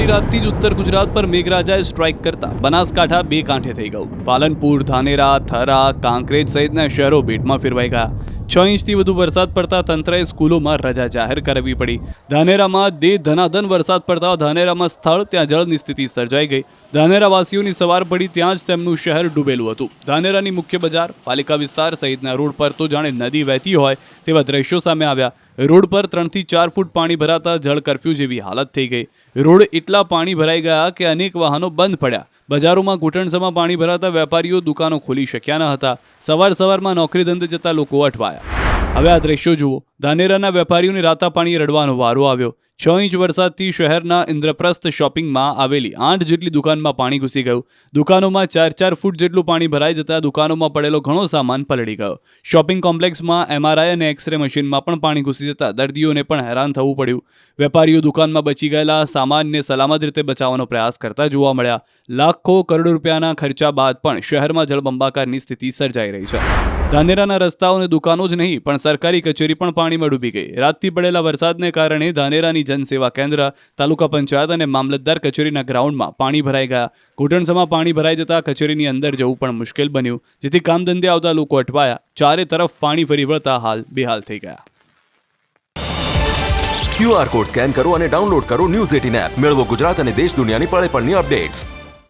મોડી રાતથી જ ઉત્તર ગુજરાત પર મેઘરાજાએ સ્ટ્રાઇક કરતા બનાસકાંઠા બે કાંઠે થઈ ગયું. પાલનપુર, ધાનેરા, થરા, કાંકરેજ સહિતના શહેરો બેટમાં ફેરવાઈ ગયા. 6 ઇંચથી વધુ વરસાદ પડતા તંત્રએ સ્કૂલોમાં રજા જાહેર કરવી પડી. ધાનેરામાં ધનાધન વરસાદ પડતા ધાનેરામાં સ્થળ ત્યાં જળની સ્થિતિ સર્જાઈ ગઈ. ધાનેરાવાસીઓની સવાર પડી ત્યાં જ તેમનું શહેર ડૂબેલું હતું. ધાનેરાની મુખ્ય બજાર, પાલિકા વિસ્તાર સહિતના રોડ પર તો જાણે નદી વહેતી હોય તેવા દ્રશ્યો સામે આવ્યા. રોડ પર 3 થી 4 ફૂટ પાણી ભરાતા જળ કરફ્યુ જેવી હાલત થઈ ગઈ. રોડ એટલા પાણી ભરાઈ ગયા કે અનેક વાહનો બંધ પડ્યા. બજારોમાં ઘૂંટણસમાં પાણી ભરાતા વેપારીઓ દુકાનો ખોલી શક્યા ન હતા. સવારમાં નોકરી ધંધે જતા લોકો અટવાયા. હવે આ દ્રશ્યો જુઓ. ધાનેરાના વેપારીઓને રાતા પાણી રડવાનો વારો આવ્યો. 6 ઇંચ વરસાદથી શહેરના ઇન્દ્રપ્રસ્થ શોપિંગમાં આવેલી 8 જેટલી દુકાનમાં પાણી ઘૂસી ગયું. દુકાનોમાં 4 ફૂટ જેટલું પાણી ભરાઈ જતા દુકાનોમાં પડેલો ઘણો સામાન પલળી ગયો. શોપિંગ કોમ્પ્લેક્સમાં MRI અને એક્સરે મશીનમાં પણ પાણી ઘૂસી જતા દર્દીઓને પણ હેરાન થવું પડ્યું. વેપારીઓ દુકાનમાં બચી ગયેલા સામાનને સલામત રીતે બચાવવાનો પ્રયાસ કરતા જોવા મળ્યા. લાખો કરોડો રૂપિયાના ખર્ચા બાદ પણ શહેરમાં જળબંબાકારની સ્થિતિ સર્જાઈ રહી છે. ધાનેરાના રસ્તાઓ અને દુકાનો જ નહીં પણ સરકારી કચેરી પણ પાણીમાં ડૂબી ગઈ. રાતથી પડેલા વરસાદને કારણે ધાનેરાની જનસેવા કેન્દ્ર, તાલુકા પંચાયત અને મામલતદાર કચેરીના ગ્રાઉન્ડમાં પાણી ભરાઈ ગયા. ઘૂંટણસમાં પાણી ભરાઈ જતા કચેરીની અંદર જવું પણ મુશ્કેલ બન્યું, જેથી કામ ધંધે આવતા લોકો અટવાયા. ચારે તરફ પાણી ફરી વળતા હાલ બેહાલ થઈ ગયા. QR કોડ સ્કેન કરો અને ડાઉનલોડ કરો ન્યૂઝ 18 એપ. મેળવો ગુજરાત અને દેશ દુનિયાની પળે પળની અપડેટ્સ.